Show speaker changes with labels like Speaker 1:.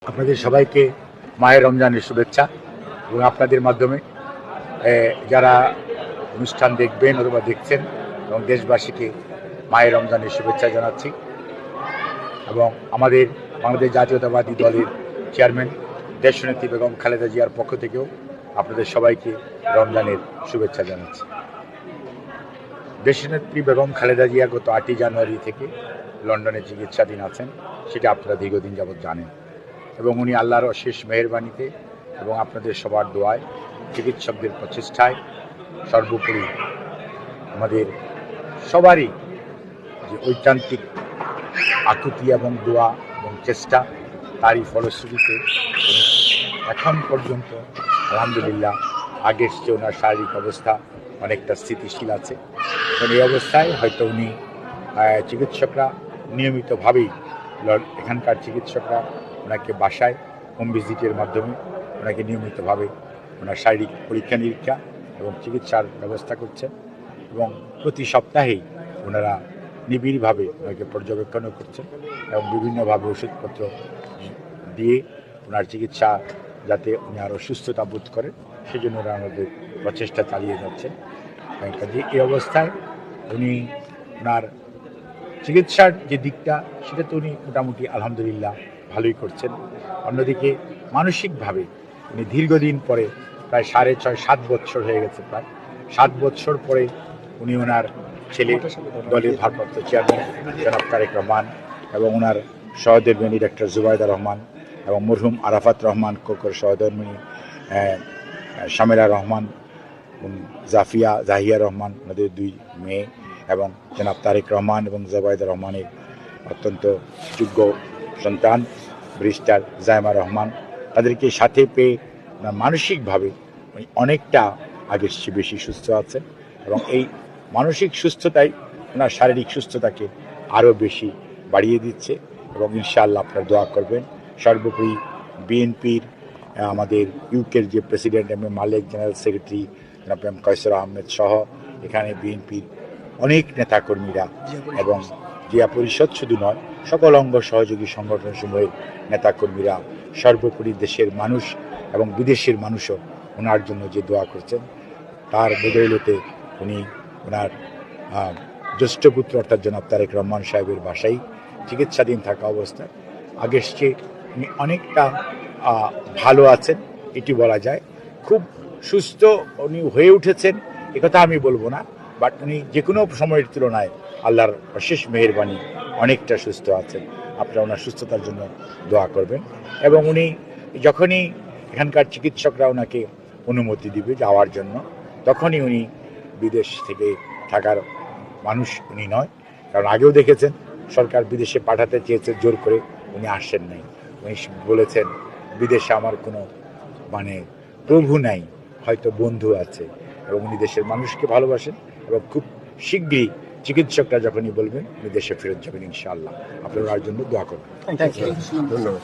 Speaker 1: আপনাদের সবাইকে মায়ের রমজানের শুভেচ্ছা এবং আপনাদের মাধ্যমে যারা অনুষ্ঠান দেখবেন অথবা দেখছেন এবং দেশবাসীকে মায়ের রমজানের শুভেচ্ছা জানাচ্ছি এবং আমাদের বাংলাদেশ জাতীয়তাবাদী দলের চেয়ারম্যান দেশনেত্রী বেগম খালেদা জিয়ার পক্ষ থেকেও আপনাদের সবাইকে রমজানের শুভেচ্ছা জানাচ্ছি। দেশনেত্রী বেগম খালেদা জিয়া গত 8ই জানুয়ারি থেকে লন্ডনে চিকিৎসাধীন আছেন, সেটা আপনারা দীর্ঘদিন যাবৎ জানেন এবং উনি আল্লাহর অশেষ মেহেরবানিতে এবং আপনাদের সবার দোয়ায়, চিকিৎসকদের প্রচেষ্টায়, সর্বোপরি আমাদের সবারই যে ঐকান্তিক আকুতি এবং দোয়া এবং চেষ্টা, তারই ফলশ্রুতিতে এখন পর্যন্ত আলহামদুলিল্লাহ আগের চেয়ে ওনার শারীরিক অবস্থা অনেকটা স্থিতিশীল আছে। এই অবস্থায় হয়তো উনি চিকিৎসকরা নিয়মিতভাবেই এখানকার চিকিৎসকরা ওনাকে বাসায় হোম ভিজিটের মাধ্যমে ওনাকে নিয়মিতভাবে ওনার শারীরিক পরীক্ষা নিরীক্ষা এবং চিকিৎসার ব্যবস্থা করছেন এবং প্রতি সপ্তাহেই ওনারা নিবিড়ভাবে ওনাকে পর্যবেক্ষণও করছেন এবং বিভিন্নভাবে ওষুধপত্র দিয়ে ওনার চিকিৎসা যাতে উনি আরও সুস্থতা বোধ করেন সেজন্য ওরা আমাদের প্রচেষ্টা চালিয়ে যাচ্ছেন। কাজে এই অবস্থায় উনি ওনার চিকিৎসার যে দিকটা সেটা তো উনি মোটামুটি আলহামদুলিল্লাহ ভালোই করছেন। অন্যদিকে মানসিকভাবে উনি দীর্ঘদিন পরে প্রায় 6.5-7 বছর হয়ে গেছে, প্রায় 7 বছর পরে উনি ওনার ছেলে দলের ভারপ্রাপ্ত চেয়ারম্যান জনাব তারেক রহমান এবং ওনার সহধর্মিণী ডক্টর জুবাইদা রহমান এবং মরহুম আরাফাত রহমান কোকর সহধর্মিণী শামেরা রহমান, জাহিয়া রহমান, ওনাদের 2 মেয়ে এবং জনাব তারেক রহমান এবং জুবাইদা রহমানের অত্যন্ত যোগ্য সন্তান ব্যারিস্টার জাইমা রহমান, তাদেরকে সাথে পেয়ে মানসিকভাবে অনেকটা আগের চেয়ে বেশি সুস্থ আছেন এবং এই মানসিক সুস্থতাই ওনার শারীরিক সুস্থতাকে আরও বেশি বাড়িয়ে দিচ্ছে এবং ইনশাআল্লাহ আপনারা দোয়া করবেন। সর্বোপরি বিএনপির আমাদের ইউকের যে প্রেসিডেন্ট মালেক, জেনারেল সেক্রেটারি জনাব কয়সর আহমেদ সহ এখানে বিএনপির অনেক নেতাকর্মীরা এবং জিয়া পরিষদ শুধু নয় সকল অঙ্গ সহযোগী সংগঠনসমূহের নেতাকর্মীরা, সর্বোপরি দেশের মানুষ এবং বিদেশের মানুষও ওনার জন্য যে দোয়া করছেন তার বদৌলতে উনি ওনার জ্যেষ্ঠ পুত্র অর্থাৎ জনাব তারেক রহমান সাহেবের বাসায় চিকিৎসাধীন থাকা অবস্থায় আগের চেয়ে উনি অনেকটা ভালো আছেন, এটি বলা যায়। খুব সুস্থ উনি হয়ে উঠেছেন একথা আমি বলবো না, বাট উনি যে কোনো সময়ের তুলনায় আল্লাহর অশেষ মেহেরবানি অনেকটা সুস্থ আছেন। আপনারা ওনার সুস্থতার জন্য দোয়া করবেন এবং উনি যখনই এখানকার চিকিৎসকরা ওনাকে অনুমতি দিবে যাওয়ার জন্য তখনই উনি বিদেশ থেকে থাকার মানুষ উনি নয়, কারণ আগেও দেখেছেন সরকার বিদেশে পাঠাতে চেয়েছে, জোর করে উনি আসেন নাই। উনি বলেছেন বিদেশে আমার কোনো প্রভু নাই, হয়তো বন্ধু আছে এবং উনি দেশের মানুষকে ভালোবাসেন এবং খুব শীঘ্রই চিকিৎসকরা যখনই বলবেন উনি দেশে ফেরত যাবেন ইনশাআল্লাহ। আপনারা ওনার জন্য দোয়া করবেন।
Speaker 2: ধন্যবাদ।